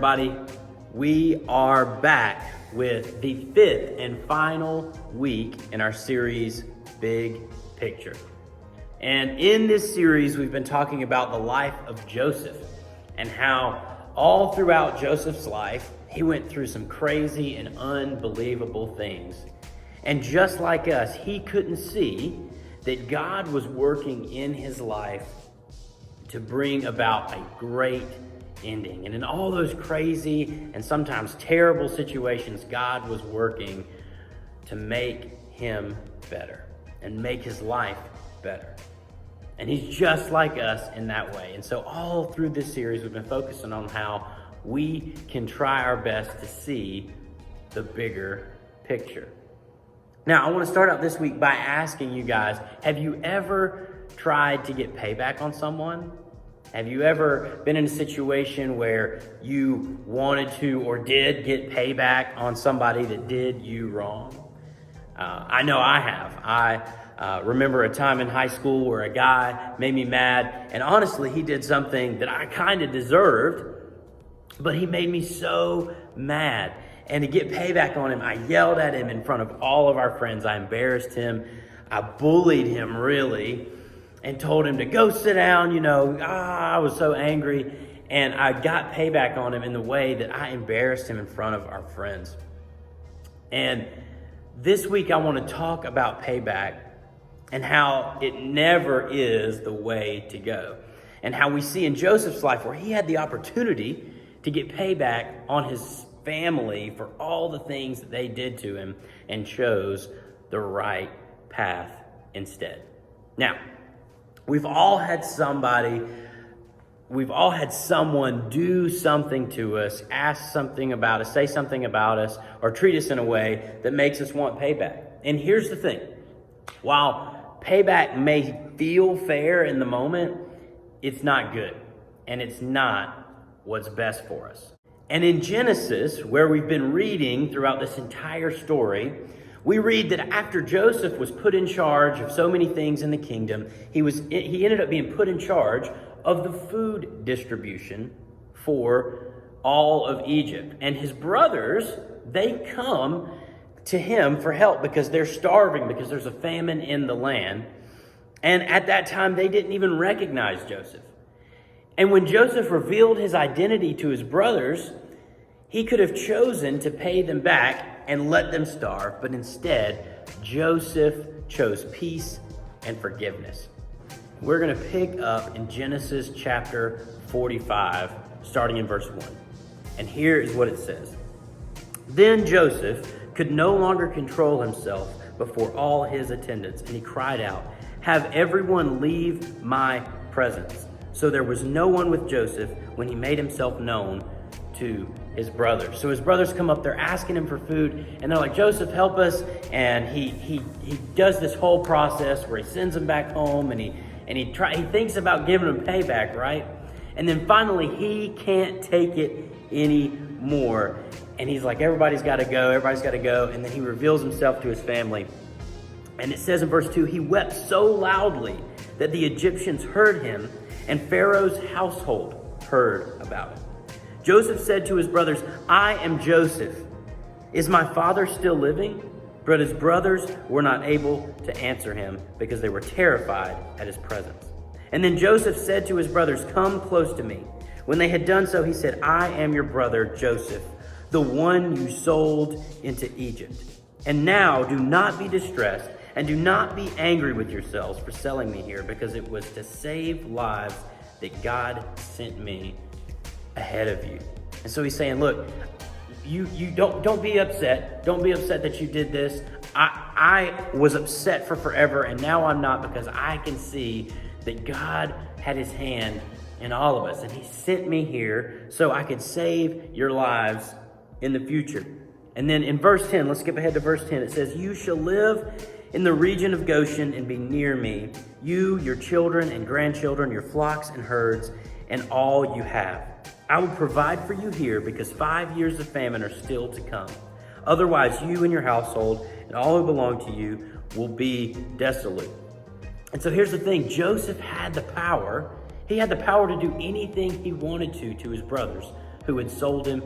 everybody. We are back with the fifth and final week in our series, Big Picture. And in this series, we've been talking about the life of Joseph and how all throughout Joseph's life, he went through some crazy and unbelievable things. And just like us, he couldn't see that God was working in his life to bring about a great ending. And in all those crazy and sometimes terrible situations, God was working to make him better and make his life better. And he's just like us in that way. And so all through this series, we've been focusing on how we can try our best to see the bigger picture. Now, I want to start out this week by asking you guys, have you ever tried to get payback on someone? Have you ever been in a situation where you wanted to or did get payback on somebody that did you wrong? I know I have. I remember a time in high school where a guy made me mad, and honestly, he did something that I kind of deserved, but he made me so mad. And to get payback on him, I yelled at him in front of all of our friends. I embarrassed him. I bullied him, really, and told him to go sit down. I was so angry. And I got payback on him in the way that I embarrassed him in front of our friends. And this week, I want to talk about payback and how it never is the way to go. And how we see in Joseph's life where he had the opportunity to get payback on his family for all the things that they did to him and chose the right path instead. Now, we've all had someone do something to us, ask something about us, say something about us, or treat us in a way that makes us want payback. And here's the thing. While payback may feel fair in the moment, it's not good. And it's not what's best for us. And in Genesis, where we've been reading throughout this entire story, we read that after Joseph was put in charge of so many things in the kingdom, he ended up being put in charge of the food distribution for all of Egypt. And his brothers, they come to him for help because they're starving, because there's a famine in the land. And at that time, they didn't even recognize Joseph. And when Joseph revealed his identity to his brothers, he could have chosen to pay them back and let them starve, but instead, Joseph chose peace and forgiveness. We're going to pick up in Genesis chapter 45, starting in verse 1. And here is what it says. Then Joseph could no longer control himself before all his attendants, and he cried out, "Have everyone leave my presence." So there was no one with Joseph when he made himself known to his brothers. So his brothers come up, they're asking him for food, and they're like, "Joseph, help us." And he does this whole process where he sends them back home, and he thinks about giving them payback, right? And then finally he can't take it anymore. And he's like, everybody's got to go. And then he reveals himself to his family. And it says in verse 2, he wept so loudly that the Egyptians heard him, and Pharaoh's household heard about it. Joseph said to his brothers, "I am Joseph. Is my father still living?" But his brothers were not able to answer him because they were terrified at his presence. And then Joseph said to his brothers, "Come close to me." When they had done so, he said, "I am your brother Joseph, the one you sold into Egypt. And now do not be distressed, and do not be angry with yourselves for selling me here, because it was to save lives that God sent me ahead of you." And so he's saying, look, you don't be upset. Don't be upset that you did this. I was upset for forever, and now I'm not, because I can see that God had his hand in all of us, and he sent me here so I could save your lives in the future. And then in verse 10, let's skip ahead to verse 10. It says, "You shall live in the region of Goshen and be near me, you, your children and grandchildren, your flocks and herds, and all you have. I will provide for you here, because 5 years of famine are still to come. Otherwise, you and your household and all who belong to you will be desolate." And so here's the thing. Joseph had the power. He had the power to do anything he wanted to his brothers who had sold him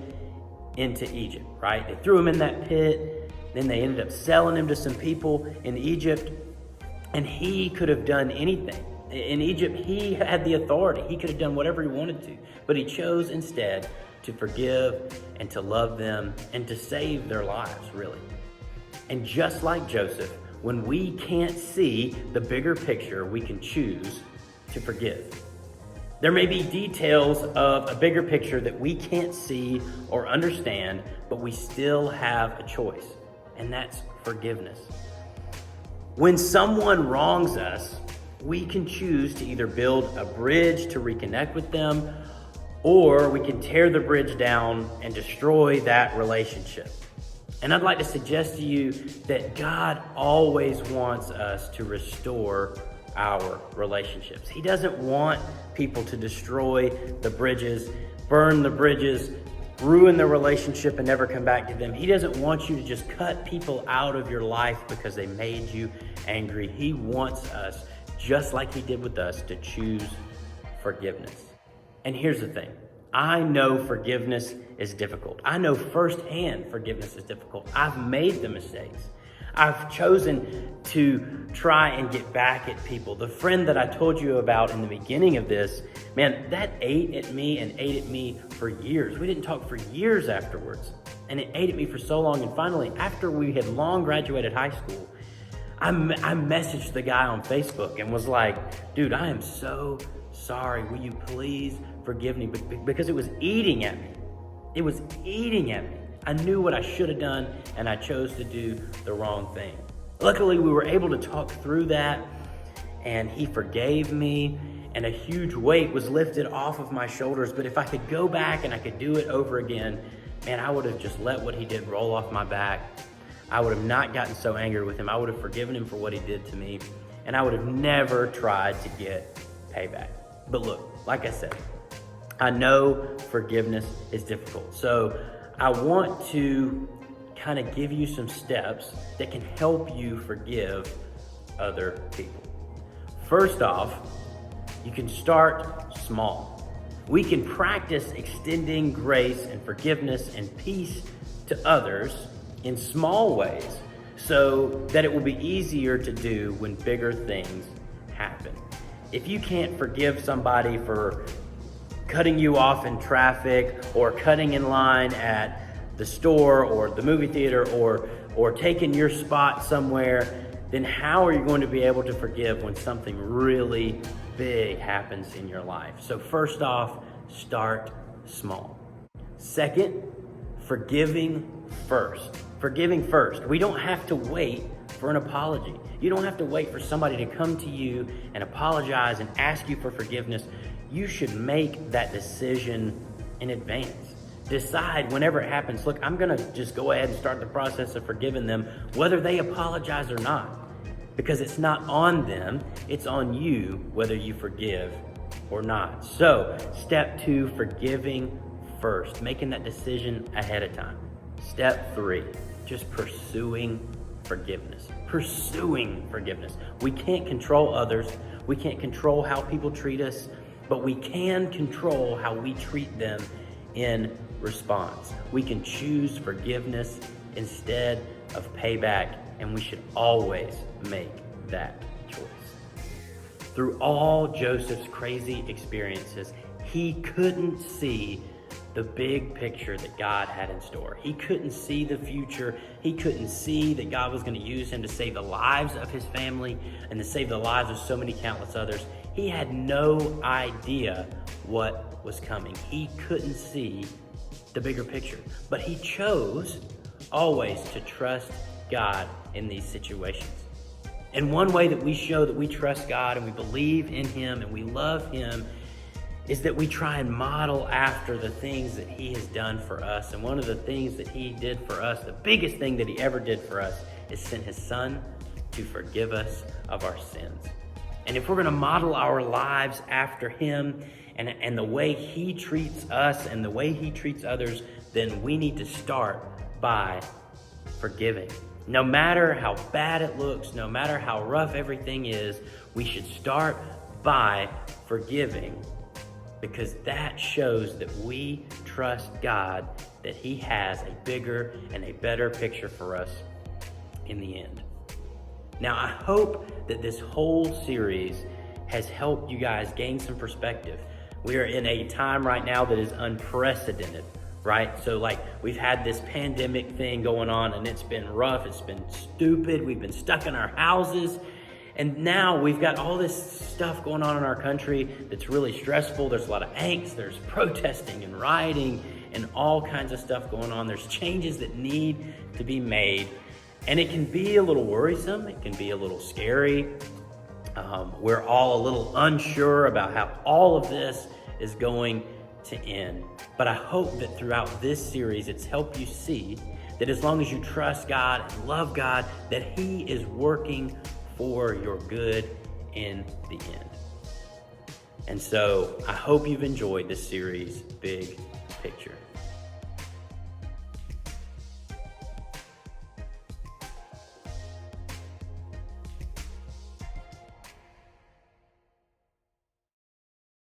into Egypt, right? They threw him in that pit. Then they ended up selling him to some people in Egypt. And he could have done anything. In Egypt, he had the authority. He could have done whatever he wanted to. But he chose instead to forgive and to love them and to save their lives, really. And just like Joseph, when we can't see the bigger picture, we can choose to forgive. There may be details of a bigger picture that we can't see or understand, but we still have a choice, and that's forgiveness. When someone wrongs us, we can choose to either build a bridge to reconnect with them, or we can tear the bridge down and destroy that relationship. And I'd like to suggest to you that God always wants us to restore our relationships. He doesn't want people to destroy the bridges, burn the bridges, ruin the relationship and never come back to them. He doesn't want you to just cut people out of your life because they made you angry. He wants us, just like he did with us, to choose forgiveness. And here's the thing. I know forgiveness is difficult. I know firsthand forgiveness is difficult. I've made the mistakes. I've chosen to try and get back at people. The friend that I told you about in the beginning of this, man, that ate at me for years. We didn't talk for years afterwards. And it ate at me for so long. And finally, after we had long graduated high school, I messaged the guy on Facebook and was like, dude, I am so sorry. Will you please forgive me? Because it was eating at me. It was eating at me. I knew what I should have done, and I chose to do the wrong thing. Luckily, we were able to talk through that, and he forgave me, and a huge weight was lifted off of my shoulders. But if I could go back and I could do it over again, man, I would have just let what he did roll off my back. I would have not gotten so angry with him. I would have forgiven him for what he did to me, and I would have never tried to get payback. But look, like I said, I know forgiveness is difficult. So I want to kind of give you some steps that can help you forgive other people. First off, you can start small. We can practice extending grace and forgiveness and peace to others in small ways so that it will be easier to do when bigger things happen. If you can't forgive somebody for cutting you off in traffic or cutting in line at the store or the movie theater or taking your spot somewhere, then how are you going to be able to forgive when something really big happens in your life? So first off, start small. Second, forgiving first. Forgiving first. We don't have to wait for an apology. You don't have to wait for somebody to come to you and apologize and ask you for forgiveness. You should make that decision in advance. Decide whenever it happens, look, I'm gonna just go ahead and start the process of forgiving them, whether they apologize or not. Because it's not on them, it's on you whether you forgive or not. So, step 2, forgiving first, making that decision ahead of time. Step 3, just pursuing forgiveness. Pursuing forgiveness. We can't control others. We can't control how people treat us, but we can control how we treat them in response. We can choose forgiveness instead of payback, and we should always make that choice. Through all Joseph's crazy experiences, he couldn't see the big picture that God had in store. He couldn't see the future. He couldn't see that God was going to use him to save the lives of his family and to save the lives of so many countless others. He had no idea what was coming. He couldn't see the bigger picture, but he chose always to trust God in these situations. And one way that we show that we trust God and we believe in him and we love him is that we try and model after the things that he has done for us. And one of the things that he did for us, the biggest thing that he ever did for us, is send his son to forgive us of our sins. And if we're going to model our lives after him and the way he treats us and the way he treats others, then we need to start by forgiving. No matter how bad it looks, no matter how rough everything is, we should start by forgiving because that shows that we trust God, that He has a bigger and a better picture for us in the end. Now, I hope that this whole series has helped you guys gain some perspective. We are in a time right now that is unprecedented, right? So we've had this pandemic thing going on and it's been rough, it's been stupid, we've been stuck in our houses, and now we've got all this stuff going on in our country that's really stressful. There's a lot of angst, there's protesting and rioting and all kinds of stuff going on. There's changes that need to be made, and it can be a little worrisome, it can be a little scary. We're all a little unsure about how all of this is going to end. But I hope that throughout this series, it's helped you see that as long as you trust God and love God, that He is working for your good in the end. And so I hope you've enjoyed this series, Big Picture.